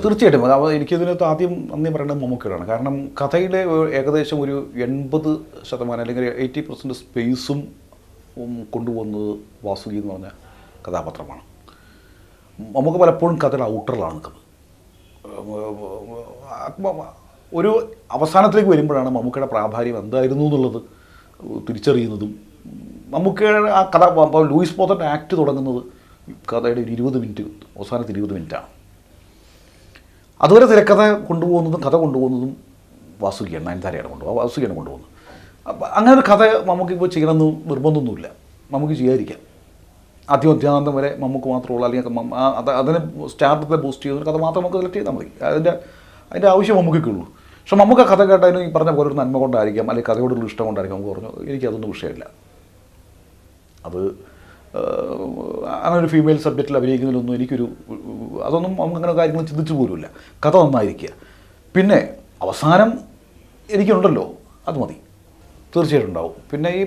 തീർച്ചയായിട്ടും എനിക്കിതിനകത്ത് ആദ്യം നന്ദി പറയേണ്ടത് മമ്മൂക്കയോടാണ്. കാരണം കഥയിലെ ഏകദേശം ഒരു 80% അല്ലെങ്കിൽ 80% സ്പേസും കൊണ്ടുപോകുന്നത് വാസുകി എന്ന് പറഞ്ഞ കഥാപാത്രമാണ്. മമ്മൂക്ക പലപ്പോഴും കഥയുടെ ഔട്ടറിലാണ് നിൽക്കുന്നത്. ഒരു അവസാനത്തിലേക്ക് വരുമ്പോഴാണ് മമ്മൂക്കയുടെ പ്രാധാന്യം എന്തായിരുന്നു എന്നുള്ളത് തിരിച്ചറിയുന്നതും. മമ്മൂക്കയുടെ ആ കഥ ലൂയിസ് പോത്തൻ്റെ ആക്ട് തുടങ്ങുന്നത് കഥയുടെ ഒരു 20 മിനിറ്റ്, അവസാനത്തെ 20 മിനിറ്റാണ്. അതുവരെ തിരക്കഥ കൊണ്ടുപോകുന്നതും കഥ കൊണ്ടുപോകുന്നതും വാസുകിയാണ്, നയൻതാരയാണ് വാസുകിയാണ് കൊണ്ടുപോകുന്നത്. അപ്പം അങ്ങനെ ഒരു കഥ നമുക്ക് ഇപ്പോൾ ചെയ്യണമെന്ന് നിർബന്ധമൊന്നുമില്ല, നമുക്ക് ചെയ്യാതിരിക്കാം. ആദ്യം അധ്യാനന്തം വരെ നമുക്ക് മാത്രമുള്ള അല്ലെങ്കിൽ അതിനെ സ്റ്റാർട്ടത്തെ ബൂസ്റ്റ് ചെയ്യുന്ന കഥ മാത്രം നമുക്ക് സെലക്ട് ചെയ്താൽ മതി. അതിൻ്റെ ആവശ്യം നമുക്കൊക്കെ ഉള്ളൂ. പക്ഷെ നമുക്ക് കഥ കേട്ടതിന് ഈ പറഞ്ഞ പോലെ ഒരു നന്മ കൊണ്ടായിരിക്കാം, അല്ലെങ്കിൽ കഥയോടുള്ള ഇഷ്ടം കൊണ്ടായിരിക്കാം നമുക്ക് പറഞ്ഞു എനിക്കതൊന്നും വിഷയമില്ല. അത് അങ്ങനെ ഒരു ഫീമെയിൽ സബ്ജക്റ്റിൽ അഭിനയിക്കുന്നതിലൊന്നും അതൊന്നും നമുക്ക് അങ്ങനെ കാര്യങ്ങൾ ചിന്തിച്ചു പോലുമില്ല. കഥ നന്നായിരിക്കുക, പിന്നെ അവസാനം എനിക്കുണ്ടല്ലോ അത് മതി, തീർച്ചയായിട്ടും ഉണ്ടാവും. പിന്നെ ഈ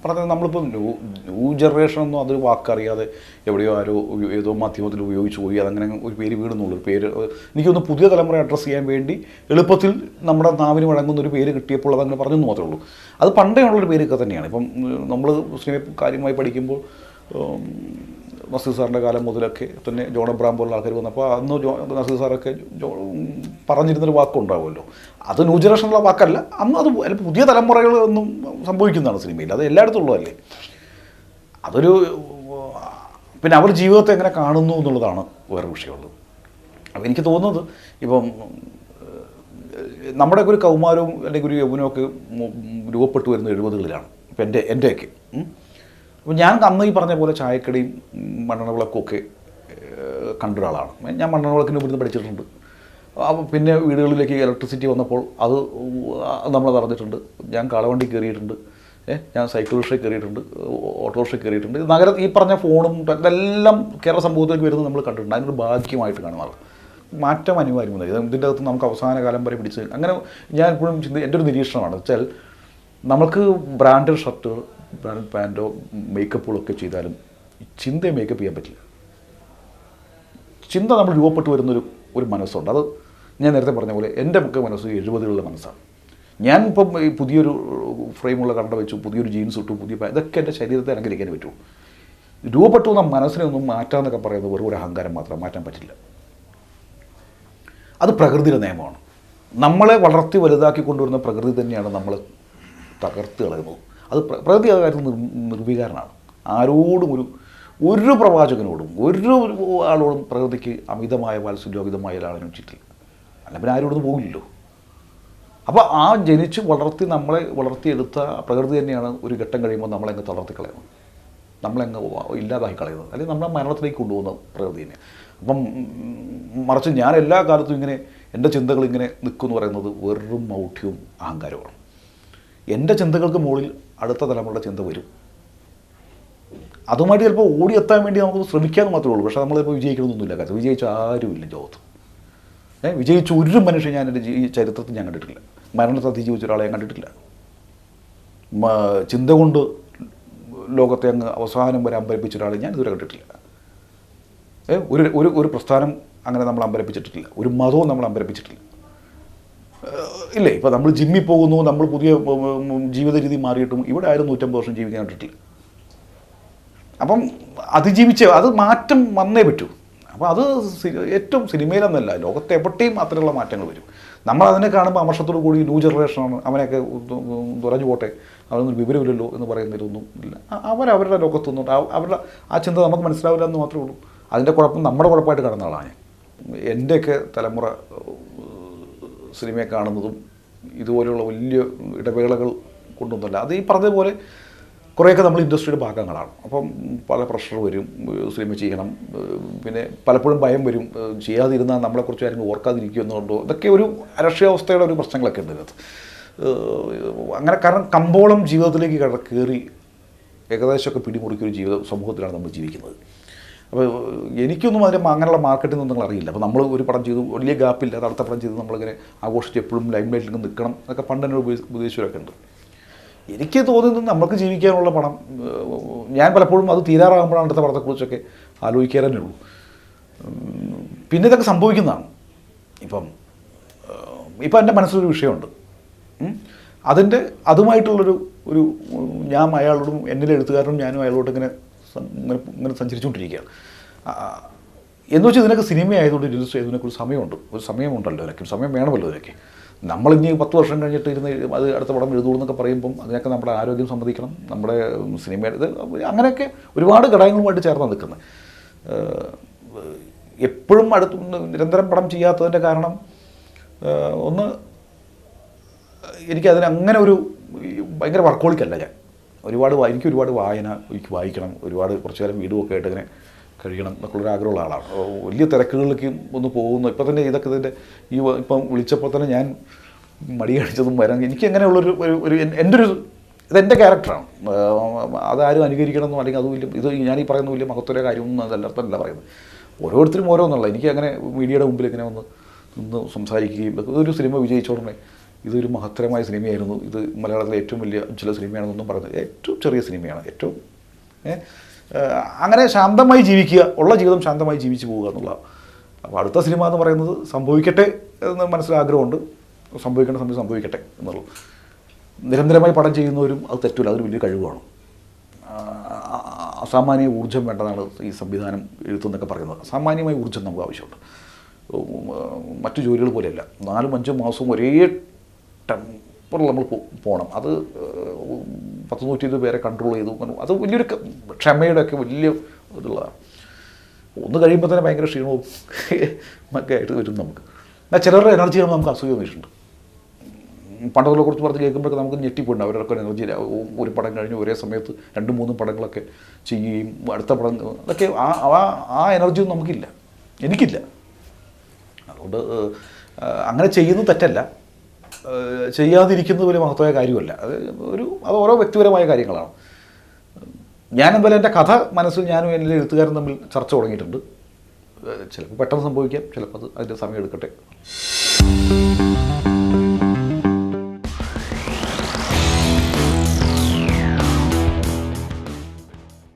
പറഞ്ഞത് നമ്മളിപ്പോൾ ന്യൂ ജനറേഷൻ ഒന്നും അതൊരു വാക്കറിയാതെ എവിടെയോ ഏതോ മാധ്യമത്തിൽ ഉപയോഗിച്ച് പോയി അതങ്ങനെ ഒരു പേര് വീടുന്നുള്ളൊരു പേര് എനിക്കൊന്ന് പുതിയ തലമുറ അഡ്രസ്സ് ചെയ്യാൻ വേണ്ടി എളുപ്പത്തിൽ നമ്മുടെ നാവിന് വഴങ്ങുന്ന ഒരു പേര് കിട്ടിയപ്പോൾ അതങ്ങനെ പറഞ്ഞെന്ന് മാത്രമേ ഉള്ളൂ. അത് പണ്ടേ ഉള്ളൊരു പേരൊക്കെ തന്നെയാണ്. ഇപ്പം നമ്മൾ സിനിമ കാര്യമായി പഠിക്കുമ്പോൾ നസീർ സാറിൻ്റെ കാലം മുതലൊക്കെ തന്നെ ജോൺ എബ്രഹാം പോലുള്ള ആൾക്കാർ വന്നപ്പോൾ അന്ന് നസീർ സാറൊക്കെ പറഞ്ഞിരുന്നൊരു വാക്കുണ്ടാവുമല്ലോ. അത് ന്യൂ ജനറേഷനുള്ള വാക്കല്ല, അന്ന് അത് പുതിയ തലമുറകളൊന്നും സംഭവിക്കുന്നതാണ് സിനിമയിൽ. അത് എല്ലായിടത്തും ഉള്ളതല്ലേ. അതൊരു പിന്നെ അവർ ജീവിതത്തെ എങ്ങനെ കാണുന്നു എന്നുള്ളതാണ് വേറെ വിഷയമുള്ളത്. അപ്പോൾ എനിക്ക് തോന്നുന്നത് ഇപ്പം നമ്മുടെയൊക്കെ ഒരു കൗമാരവും അല്ലെങ്കിൽ ഒരു യൗവനമൊക്കെ രൂപപ്പെട്ടു വരുന്നത് 70കളിലാണ്. ഇപ്പം എൻ്റെയൊക്കെ അപ്പോൾ ഞാൻ അന്ന് ഈ പറഞ്ഞ പോലെ ചായക്കടയും മണ്ണെണ്ണ വിളക്കുമൊക്കെ കണ്ടൊരാളാണ്. ഞാൻ മണ്ണെണ്ണ വിളക്കിന് ഇവിടുന്ന് പഠിച്ചിട്ടുണ്ട്. അപ്പോൾ പിന്നെ വീടുകളിലേക്ക് ഇലക്ട്രിസിറ്റി വന്നപ്പോൾ അത് നമ്മളത് അറിഞ്ഞിട്ടുണ്ട്. ഞാൻ കാളവണ്ടി കയറിയിട്ടുണ്ട്, ഞാൻ സൈക്കിൾ റിക്ഷ കയറിയിട്ടുണ്ട്, ഓട്ടോറിക്ഷ കയറിയിട്ടുണ്ട്. ഈ പറഞ്ഞ ഫോണും ഇതെല്ലാം കേരള സമൂഹത്തിലേക്ക് വരുന്നത് നമ്മൾ കണ്ടിട്ടുണ്ട്. അതിനൊരു ഭാഗ്യമായിട്ട് കാണുന്നത് മാറ്റം അനിവാര്യമാണ്. ഇതിൻ്റെ അകത്ത് നമുക്ക് അവസാന കാലം വരെ പിടിച്ച് അങ്ങനെ ഞാൻ എപ്പോഴും എൻ്റെ ഒരു നിരീക്ഷണമാണ് വെച്ചാൽ നമുക്ക് ബ്രാൻഡഡ് ഷർട്ട്, ബ്രാൻഡഡ് പാൻറ്റോ മേക്കപ്പുകളൊക്കെ ചെയ്താലും ചിന്തയെ മേക്കപ്പ് ചെയ്യാൻ പറ്റില്ല. ചിന്ത നമ്മൾ രൂപപ്പെട്ടു വരുന്നൊരു മനസ്സുണ്ട്. അത് ഞാൻ നേരത്തെ പറഞ്ഞ പോലെ എൻ്റെ ഒക്കെ മനസ്സ് 70കളുടെ മനസ്സാണ്. ഞാൻ ഇപ്പം ഈ പുതിയൊരു ഫ്രെയിമുള്ള കണ്ട വെച്ചു, പുതിയൊരു ജീൻസ് ഇട്ടു, ഇതൊക്കെ എൻ്റെ ശരീരത്തെ അലങ്കരിക്കാൻ പറ്റുമോ. രൂപപ്പെട്ടു എന്ന മനസ്സിനെ ഒന്നും മാറ്റാമെന്നൊക്കെ പറയുന്നത് വെറും ഒരു അഹങ്കാരം മാത്രം, മാറ്റാൻ പറ്റില്ല. അത് പ്രകൃതിയുടെ നിയമമാണ്. നമ്മളെ വളർത്തി വലുതാക്കി കൊണ്ടുവരുന്ന പ്രകൃതി തന്നെയാണ് നമ്മൾ തകർത്ത് കളയുന്നത്. അത് പ്രകൃതി ആ കാര്യത്തിൽ നിർവികാരനാണ്. ആരോടും ഒരു പ്രവാചകനോടും ഒരു ആളോടും പ്രകൃതിക്ക് അമിതമായ വാത്സല്യം അമിതമായ ഒരാളിനും ചുറ്റില്ല. അല്ല പിന്നെ ആരോടൊന്നും പോകില്ലല്ലോ. അപ്പോൾ ആ ജനിച്ച് നമ്മളെ വളർത്തിയെടുത്ത പ്രകൃതി തന്നെയാണ് ഒരു ഘട്ടം കഴിയുമ്പോൾ നമ്മളെങ്ങ് തളർത്തി കളയുന്നത്, നമ്മളെങ്ങ് ഇല്ലാതാക്കി കളയുന്നത്, അല്ലെങ്കിൽ നമ്മളെ മരണത്തിലേക്ക് കൊണ്ടുപോകുന്ന പ്രകൃതി തന്നെ. അപ്പം മറിച്ച് ഞാൻ എല്ലാ കാലത്തും ഇങ്ങനെ എൻ്റെ ചിന്തകൾ ഇങ്ങനെ നിൽക്കുമെന്ന് പറയുന്നത് വെറും മൗഢ്യവും അഹങ്കാരവുമാണ്. എൻ്റെ ചിന്തകൾക്ക് മുകളിൽ അടുത്ത തലമുറയുടെ ചിന്ത വരും. അതുമായിട്ട് ചിലപ്പോൾ ഓടിയെത്താൻ വേണ്ടി നമുക്ക് ശ്രമിക്കാമെന്ന് മാത്രമേ ഉള്ളൂ. പക്ഷേ നമ്മളിപ്പോൾ വിജയിക്കണമെന്നൊന്നുമില്ല. കാര്യം വിജയിച്ച ആരുമില്ല ലോകത്ത്. വിജയിച്ച ഒരു മനുഷ്യൻ ഞാൻ എൻ്റെ ഈ ചരിത്രത്തിൽ ഞാൻ കണ്ടിട്ടില്ല. മരണത്തെ അതിജീവിച്ച ഒരാളെ ഞാൻ കണ്ടിട്ടില്ല. ചിന്ത കൊണ്ട് ലോകത്തെ അങ്ങ് അവസാനം വരെ അമ്പരപ്പിച്ച ഒരാളെ ഞാൻ ഇതുവരെ കണ്ടിട്ടില്ല. ഒരു പ്രസ്ഥാനം അങ്ങനെ നമ്മൾ അമ്പരപ്പിച്ചിട്ടില്ല, ഒരു മതവും നമ്മൾ അമ്പരപ്പിച്ചിട്ടില്ല. ഇല്ലേ, ഇപ്പോൾ നമ്മൾ ജിമ്മിൽ പോകുന്നു, നമ്മൾ പുതിയ ജീവിത രീതി മാറിയിട്ടും ഇവിടെ ആരും 150 വർഷം ജീവിക്കാൻ കണ്ടിട്ടില്ല. അപ്പം അതിജീവിച്ച് അത് മാറ്റം വന്നേ പറ്റൂ. അപ്പോൾ അത് ഏറ്റവും സിനിമയിലെന്നല്ല ലോകത്തെ എവിടെയും അത്തരമുള്ള മാറ്റങ്ങൾ വരും. നമ്മളതിനെ കാണുമ്പോൾ അമർഷത്തോടു കൂടി ന്യൂ ജനറേഷനാണ്, അവനെയൊക്കെ തുറഞ്ഞു പോട്ടെ, അവരൊന്നും വിവരമില്ലല്ലോ എന്ന് പറയുന്നതിലൊന്നും ഇല്ല. അവരവരുടെ ലോകത്തൊന്നും അവരുടെ ആ ചിന്ത നമുക്ക് മനസ്സിലാവില്ല എന്ന് മാത്രമേ ഉള്ളൂ. അതിൻ്റെ കുഴപ്പം നമ്മുടെ കുഴപ്പമായിട്ട് കാണുന്ന ആളാണ് ഞാൻ. എൻ്റെയൊക്കെ തലമുറ സിനിമയെ കാണുന്നതും ഇതുപോലെയുള്ള വലിയ ഇടവേളകൾ കൊണ്ടൊന്നുമല്ല. അത് ഈ പറഞ്ഞതുപോലെ കുറേയൊക്കെ നമ്മൾ ഇൻഡസ്ട്രിയുടെ ഭാഗങ്ങളാണ്. അപ്പം പല പ്രഷർ വരും, സിനിമ ചെയ്യണം, പിന്നെ പലപ്പോഴും ഭയം വരും, ചെയ്യാതിരുന്നാൽ നമ്മളെക്കുറിച്ച് ആരും ഓർക്കാതിരിക്കുമെന്നുണ്ടോ, ഇതൊക്കെ ഒരു അരക്ഷിതാവസ്ഥയുടെ ഒരു പ്രശ്നങ്ങളൊക്കെ ഉണ്ട് ഇതിനകത്ത്. അങ്ങനെ കാരണം കമ്പോളം ജീവിതത്തിലേക്ക് കയറി ഏകദേശമൊക്കെ പിടിമുറുക്കിയൊരു സമൂഹത്തിലാണ് നമ്മൾ ജീവിക്കുന്നത്. അപ്പോൾ എനിക്കൊന്നും അങ്ങനെയുള്ള മാർക്കറ്റിൽ നിന്നും അറിയില്ല. അപ്പോൾ നമ്മൾ ഒരു പടം ചെയ്തു, വലിയ ഗ്യാപ്പില്ല, അടുത്ത പടം ചെയ്ത് നമ്മളിങ്ങനെ ആഘോഷിച്ച് എപ്പോഴും ലൈം ലൈറ്റിൽ നിൽക്കണം എന്നൊക്കെ പണ്ട് തന്നെ ഉപദേശിച്ചവരൊക്കെ ഉണ്ട്. എനിക്ക് തോന്നുന്നത് നമുക്ക് ജീവിക്കാനുള്ള പണം ഞാൻ പലപ്പോഴും അത് തീരാറാകുമ്പോഴാണ് അടുത്ത പടത്തെക്കുറിച്ചൊക്കെ ആലോചിക്കാറേ ഉള്ളൂ. പിന്നെ ഇതൊക്കെ സംഭവിക്കുന്നതാണ്. ഇപ്പം എൻ്റെ മനസ്സിലൊരു വിഷയമുണ്ട്. അതുമായിട്ടുള്ളൊരു ഞാൻ അയാളോടും എന്നിലെ എഴുത്തുകാരനും ഞാനും അയാളോട് ഇങ്ങനെ സഞ്ചരിച്ചുകൊണ്ടിരിക്കുകയാണ്. എന്ന് വെച്ചാൽ ഇതിനൊക്കെ സിനിമ ആയതുകൊണ്ട് രജിസ്റ്റർ ചെയ്തതിനൊക്കെ ഒരു സമയമുണ്ടല്ലോ, ഇതിനൊക്കെ സമയം വേണമല്ലോ. ഇതിനൊക്കെ നമ്മളിനി 10 വർഷം കഴിഞ്ഞിട്ട് ഇരുന്ന് അത് അടുത്ത പടം എഴുതുള്ളൂ എന്നൊക്കെ പറയുമ്പം അതിനൊക്കെ നമ്മുടെ ആരോഗ്യം സമ്മതിക്കണം, നമ്മുടെ സിനിമയുടെ ഇത് അങ്ങനെയൊക്കെ ഒരുപാട് ഘടകങ്ങളുമായിട്ട് ചേർന്ന് നിൽക്കുന്നത്. എപ്പോഴും നിരന്തരം പടം ചെയ്യാത്തതിൻ്റെ കാരണം ഒന്ന്, എനിക്കതിന് അങ്ങനെ ഭയങ്കര വർക്കോളിക്കല്ല ഞാൻ. എനിക്ക് ഒരുപാട് വായന, എനിക്ക് വായിക്കണം, കുറച്ച് കാലം വീടുമൊക്കെ ആയിട്ട് ഇങ്ങനെ കഴിയണം എന്നൊക്കെയുള്ളൊരു ആഗ്രഹമുള്ള ആളാണ്. വലിയ തിരക്കുകളിലേക്ക് ഒന്ന് പോകുന്നു. ഇപ്പം തന്നെ ഇതിൻ്റെ ഇപ്പം വിളിച്ചപ്പോൾ തന്നെ ഞാൻ മടി കാണിച്ചതും വരാൻ എനിക്ക് അങ്ങനെയുള്ളൊരു ഇതെൻ്റെ ക്യാരക്ടറാണ്. അതാരും അനുകരിക്കണമെന്നോ അല്ലെങ്കിൽ ഇത് ഞാൻ ഈ പറയുന്ന വലിയ മഹത്വര കാര്യമൊന്നും അതല്ല പറയുന്നത്. ഓരോരുത്തരും ഓരോന്നുള്ള. എനിക്ക് അങ്ങനെ മീഡിയയുടെ മുമ്പിൽ ഇങ്ങനെ നിന്ന് സംസാരിക്കുകയും ഇതൊരു സിനിമ വിജയിച്ചോടനെ ഇതൊരു മഹത്തരമായ സിനിമയായിരുന്നു, ഇത് മലയാളത്തിലെ ഏറ്റവും വലിയ ചില സിനിമയാണെന്നൊന്നും പറയുന്നത് ഏറ്റവും ചെറിയ സിനിമയാണ്. അങ്ങനെ ശാന്തമായി ജീവിക്കുക, ഉള്ള ജീവിതം ശാന്തമായി ജീവിച്ചു പോവുക എന്നുള്ളതാണ്. അപ്പോൾ അടുത്ത സിനിമ എന്ന് പറയുന്നത് സംഭവിക്കട്ടെ എന്ന് മനസ്സിലാഗ്രഹമുണ്ട്. സംഭവിക്കേണ്ട സമയത്ത് സംഭവിക്കട്ടെ എന്നുള്ളൂ. നിരന്തരമായി പടം ചെയ്യുന്നവരും അത് തെറ്റില്ല, അതൊരു വലിയ കഴിവാണ്. അസാമാന്യ ഊർജ്ജം വേണ്ടതാണ് ഈ സംവിധാനം, എഴുത്തെന്നൊക്കെ പറയുന്നത്. അസാമാന്യമായ ഊർജ്ജം നമുക്ക് ആവശ്യമുണ്ട്. മറ്റു ജോലികൾ പോലെയല്ല. 4-5 മാസവും ഒരേ ടെമ്പറിൽ നമ്മൾ പോകണം. അത് 100-120 പേരെ കൺട്രോൾ ചെയ്തു. അത് വലിയൊരു ക്ഷമയുടെ ഒക്കെ വലിയ ഇതുള്ളതാണ്. ഒന്ന് കഴിയുമ്പോൾ തന്നെ ഭയങ്കര ക്ഷീണവും ഒക്കെ ആയിട്ട് വരും നമുക്ക്. എന്നാൽ ചിലരുടെ എനർജി ആകുമ്പോൾ നമുക്ക് അസുഖം വന്നിട്ടുണ്ട്. പണ്ടത്തെ കുറിച്ച് പറഞ്ഞ് കേൾക്കുമ്പോഴൊക്കെ നമുക്ക് ഞെട്ടിപ്പോയിട്ടുണ്ട്. അവരൊക്കെ എനർജി ഒരു പടം കഴിഞ്ഞ് ഒരേ സമയത്ത് 2-3 പടങ്ങളൊക്കെ ചെയ്യുകയും അടുത്ത പടം അതൊക്കെ ആ എനർജിയൊന്നും നമുക്കില്ല, എനിക്കില്ല. അതുകൊണ്ട് അങ്ങനെ ചെയ്യുന്നത് തെറ്റല്ല, ചെയ്യാതിരിക്കുന്നത് വലിയ മഹത്വമായ കാര്യമല്ല. അത് ഓരോ വ്യക്തിപരമായ കാര്യങ്ങളാണ്. ഞാനെന്തായാലും എൻ്റെ കഥ മനസ്സിൽ ഞാനും എൻ്റെ എഴുത്തുകാരൻ തമ്മിൽ ചർച്ച തുടങ്ങിയിട്ടുണ്ട്. ചിലപ്പോൾ പെട്ടെന്ന് സംഭവിക്കാം, ചിലപ്പോൾ അതിൻ്റെ സമയം എടുക്കട്ടെ.